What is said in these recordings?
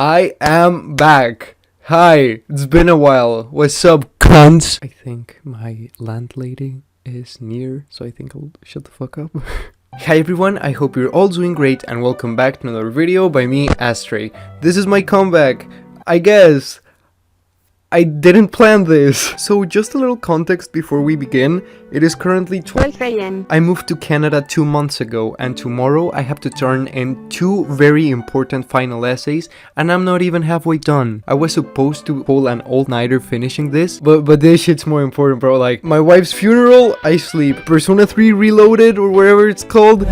I am back. Hi, it's been a while. What's up, cunts? I think my landlady is near, so I think I'll shut the fuck up. Hi everyone, I hope you're all doing great and welcome back to another video by me, Astrei. This is my comeback, I guess. I didn't plan this. So just a little context before we begin. It is currently 12 AM. I moved to Canada 2 months ago and tomorrow I have to turn in 2 very important final essays and I'm not even halfway done. I was supposed to pull an all-nighter finishing this, but this shit's more important, bro. Like, my wife's funeral, I sleep. Persona 3 Reloaded or whatever it's called.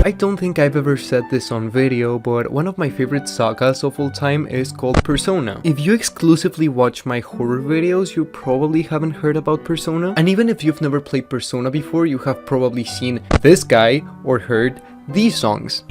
I don't think I've ever said this on video, but one of my favorite sagas of all time is called Persona. If you exclusively watch my horror videos, you probably haven't heard about Persona. And even if you've never played Persona before, you have probably seen this guy or heard these songs.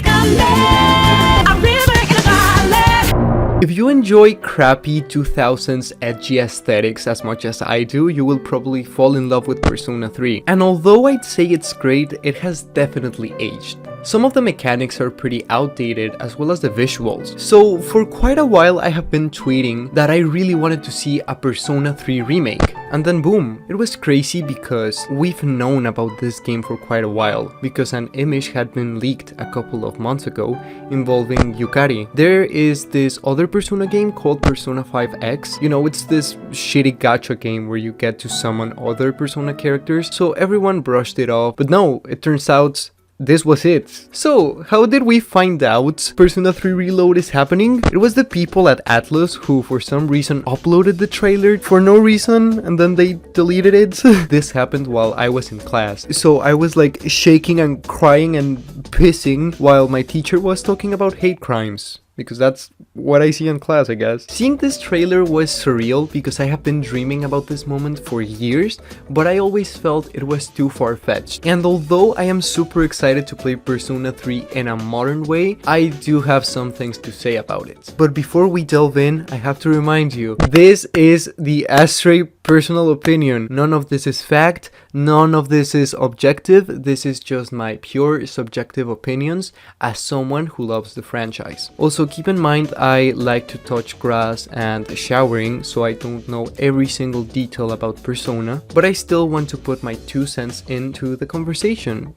If you enjoy crappy 2000s edgy aesthetics as much as I do, you will probably fall in love with Persona 3. And although I'd say it's great, it has definitely aged. Some of the mechanics are pretty outdated, as well as the visuals. So for quite a while I have been tweeting that I really wanted to see a Persona 3 remake. And then boom, it was crazy because we've known about this game for quite a while, because an image had been leaked a couple of months ago involving Yukari. There is this other Persona game called Persona 5X. You know, it's this shitty gacha game where you get to summon other Persona characters, so everyone brushed it off. But no, it turns out this was it. So, how did we find out Persona 3 Reload is happening? It was the people at Atlus who for some reason uploaded the trailer for no reason and then they deleted it. This happened while I was in class. So I was like shaking and crying and pissing while my teacher was talking about hate crimes. Because that's what I see in class, I guess. Seeing this trailer was surreal because I have been dreaming about this moment for years, but I always felt it was too far-fetched. And although I am super excited to play Persona 3 in a modern way, I do have some things to say about it. But before we delve in, I have to remind you, this is the Astrei personal opinion. None of this is fact, none of this is objective, this is just my pure subjective opinions as someone who loves the franchise. Also, keep in mind I like to touch grass and showering, so I don't know every single detail about Persona, but I still want to put my 2 cents into the conversation,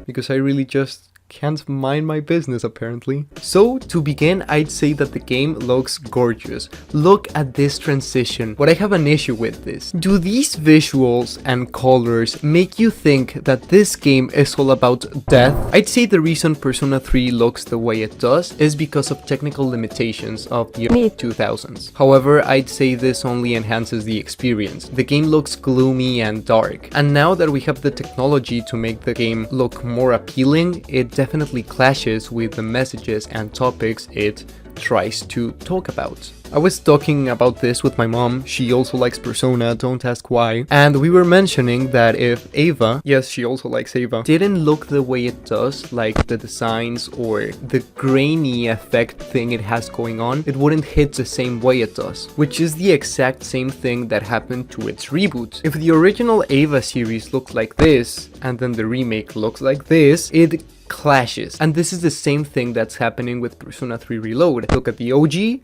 because I really just can't mind my business apparently. So to begin, I'd say that the game looks gorgeous. Look at this transition. But I have an issue with this. Do these visuals and colors make you think that this game is all about death? I'd say the reason Persona 3 looks the way it does is because of technical limitations of the 2000s. However, I'd say this only enhances the experience. The game looks gloomy and dark, and now that we have the technology to make the game look more appealing, it definitely clashes with the messages and topics it tries to talk about. I was talking about this with my mom. She also likes Persona, don't ask why. And we were mentioning that if Ava, yes, she also likes Ava, didn't look the way it does, like the designs or the grainy effect thing it has going on, it wouldn't hit the same way it does, which is the exact same thing that happened to its reboot. If the original Ava series looked like this, and then the remake looks like this, it clashes. And this is the same thing that's happening with Persona 3 Reload. Look at the OG,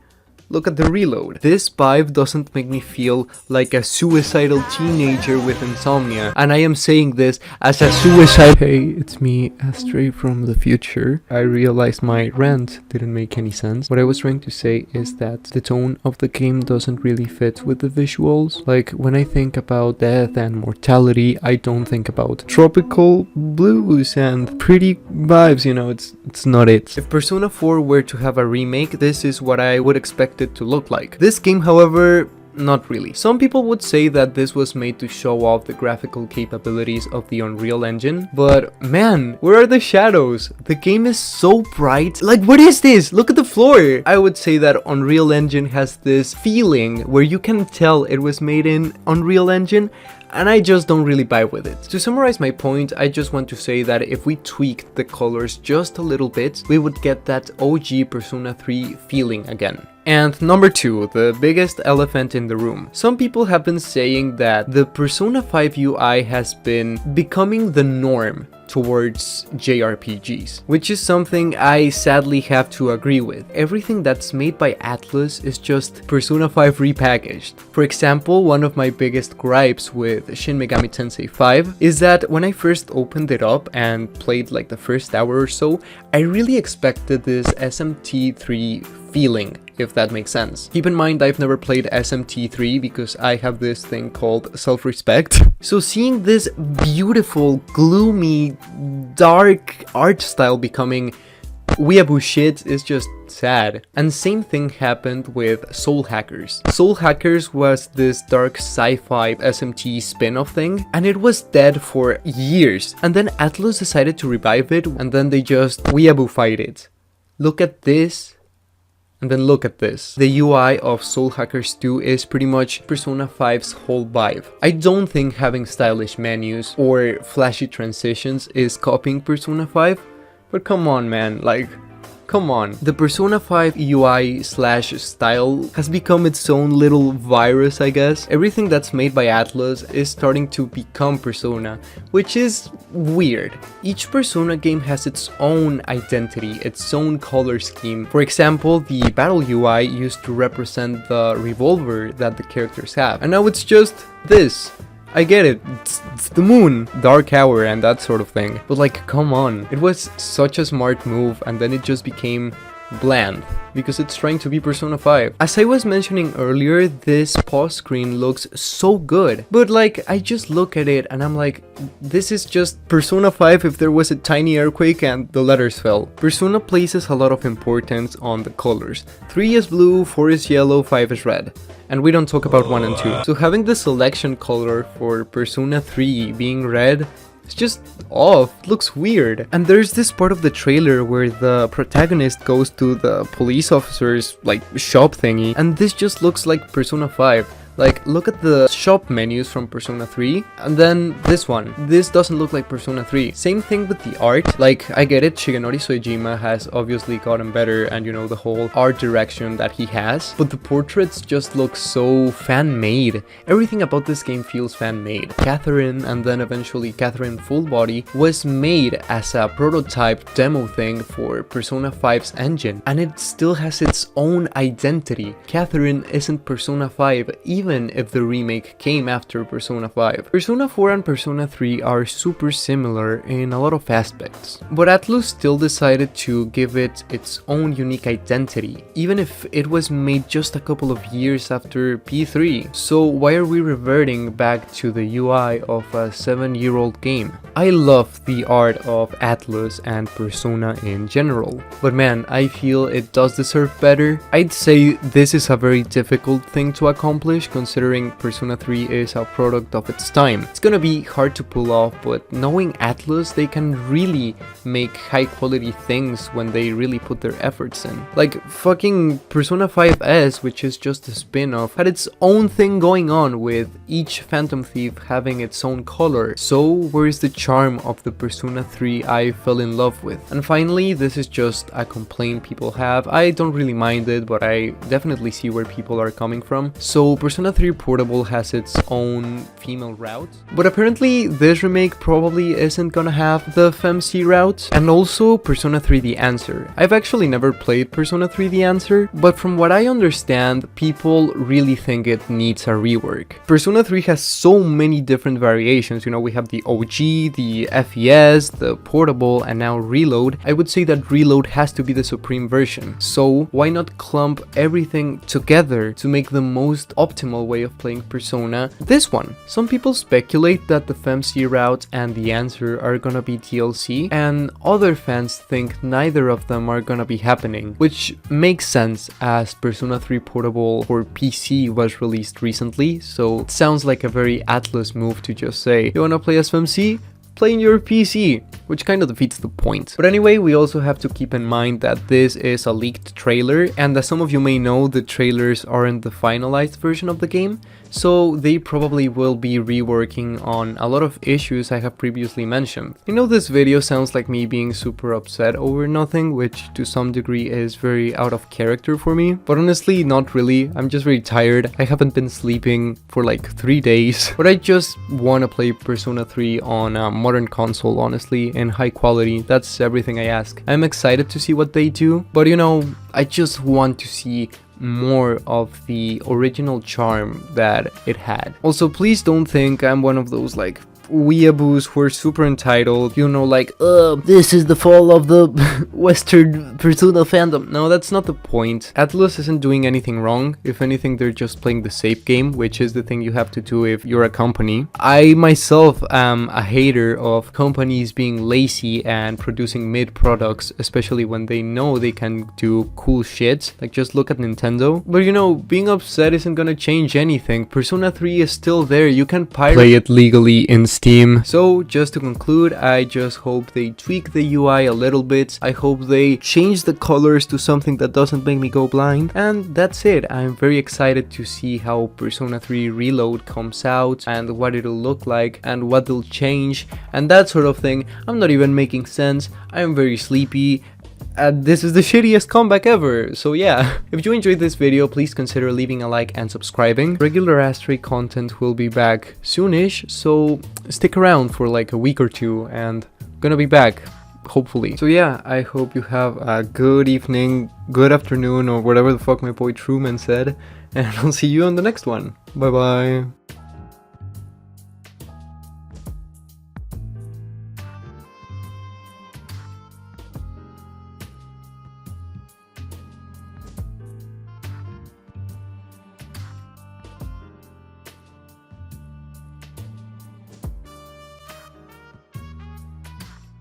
look at the Reload. This vibe doesn't make me feel like a suicidal teenager with insomnia, and I am saying this as a suicide. Hey, it's me, Astrei from the future. I realized my rant didn't make any sense. What I was trying to say is that the tone of the game doesn't really fit with the visuals. Like, when I think about death and mortality, I don't think about tropical blues and pretty vibes, you know, it's not it. If Persona 4 were to have a remake, this is what I would expect it to look like. This game, however, not really. Some people would say that this was made to show off the graphical capabilities of the Unreal Engine, but man, where are the shadows? The game is so bright. Like, what is this? Look at the floor. I would say that Unreal Engine has this feeling where you can tell it was made in Unreal Engine, and I just don't really buy with it. To summarize my point, I just want to say that if we tweaked the colors just a little bit, we would get that OG Persona 3 feeling again. And number 2, the biggest elephant in the room. Some people have been saying that the Persona 5 UI has been becoming the norm towards JRPGs, which is something I sadly have to agree with. Everything that's made by Atlus is just Persona 5 repackaged. For example, one of my biggest gripes with Shin Megami Tensei 5 is that when I first opened it up and played like the first hour or so, I really expected this SMT3 feeling, if that makes sense. Keep in mind, I've never played SMT3 because I have this thing called self-respect. So seeing this beautiful, gloomy, dark art style becoming weeaboo shit is just sad. And same thing happened with Soul Hackers. Soul Hackers was this dark sci-fi SMT spin-off thing, and it was dead for years. And then Atlus decided to revive it, and then they just weeaboo-fied it. Look at this. And then look at this. The UI of Soul Hackers 2 is pretty much Persona 5's whole vibe. I don't think having stylish menus or flashy transitions is copying Persona 5, but come on, man, like, come on. The Persona 5 UI/style has become its own little virus, I guess. Everything that's made by Atlus is starting to become Persona, which is weird. Each Persona game has its own identity, its own color scheme. For example, the battle UI used to represent the revolver that the characters have, and now it's just this. I get it, it's the moon, dark hour and that sort of thing, but like, come on. It was such a smart move, and then it just became bland because it's trying to be Persona 5. As I was mentioning earlier, this pause screen looks so good, but like, I just look at it and I'm like, this is just Persona 5 if there was a tiny earthquake and the letters fell. Persona places a lot of importance on the colors. 3 is blue, 4 is yellow, 5 is red. And we don't talk about 1 and 2. So having the selection color for Persona 3 being red, it's just off, it looks weird. And there's this part of the trailer where the protagonist goes to the police officer's like shop thingy, and this just looks like Persona 5. Like, look at the shop menus from Persona 3, and then this one. This doesn't look like Persona 3. Same thing with the art. Like, I get it, Shigenori Soejima has obviously gotten better, and you know, the whole art direction that he has, but the portraits just look so fan-made. Everything about this game feels fan-made. Catherine, and then eventually Catherine Full Body, was made as a prototype demo thing for Persona 5's engine, and it still has its own identity. Catherine isn't Persona 5, even if the remake came after Persona 5. Persona 4 and Persona 3 are super similar in a lot of aspects, but Atlus still decided to give it its own unique identity, even if it was made just a couple of years after P3. So why are we reverting back to the UI of a 7-year-old game? I love the art of Atlus and Persona in general, but man, I feel it does deserve better. I'd say this is a very difficult thing to accomplish, considering Persona 3 is a product of its time. It's gonna be hard to pull off, but knowing Atlus, they can really make high quality things when they really put their efforts in. Like fucking Persona 5S, which is just a spin-off, had its own thing going on with each Phantom Thief having its own color. So where is the charm of the Persona 3 I fell in love with? And finally, this is just a complaint people have. I don't really mind it, but I definitely see where people are coming from. So Persona 3 Portable has its own female route, but apparently this remake probably isn't gonna have the femc route. And also Persona 3 The Answer. I've actually never played Persona 3 The Answer, but from what I understand, people really think it needs a rework. Persona 3 has so many different variations, you know, we have the OG, the FES, the Portable, and now Reload. I would say that Reload has to be the supreme version, so why not clump everything together to make the most optimal way of playing Persona this one? Some people speculate that the femc route and The Answer are gonna be DLC, and other fans think neither of them are gonna be happening, which makes sense as Persona 3 Portable for PC was released recently, so it sounds like a very Atlus move to just say, you wanna play as femc? Play in your PC, which kind of defeats the point. But anyway, we also have to keep in mind that this is a leaked trailer, and as some of you may know, the trailers aren't the finalized version of the game. so they probably will be reworking on a lot of issues I have previously mentioned. I know this video sounds like me being super upset over nothing, which to some degree is very out of character for me, but honestly not really. I'm just very tired. I haven't been sleeping for like 3 days, but I just want to play Persona 3 on a modern console, honestly, in high quality. That's everything I ask. I'm excited to see what they do, but you know, I just want to see more of the original charm that it had. Also, please don't think I'm one of those like weeaboos who are super entitled, you know, like, this is the fall of the Western Persona fandom. No, that's not the point. Atlus isn't doing anything wrong. If anything, they're just playing the safe game, which is the thing you have to do if you're a company. I myself am a hater of companies being lazy and producing mid products, especially when they know they can do cool shit. Like, just look at Nintendo. But you know, being upset isn't gonna change anything. Persona 3 is still there. You can play it legally in Steam. So just to conclude, I just hope they tweak the UI a little bit. I hope they change the colors to something that doesn't make me go blind. And that's it. I'm very excited to see how Persona 3 Reload comes out and what it'll look like and what they'll change and that sort of thing. I'm not even making sense. I am very sleepy. This is the shittiest comeback ever, so yeah. If you enjoyed this video, please consider leaving a like and subscribing. Regular Astrei content will be back soonish, so stick around for like a week or two and gonna be back, hopefully. So yeah, I hope you have a good evening, good afternoon, or whatever the fuck my boy Truman said, and I'll see you on the next one. Bye bye.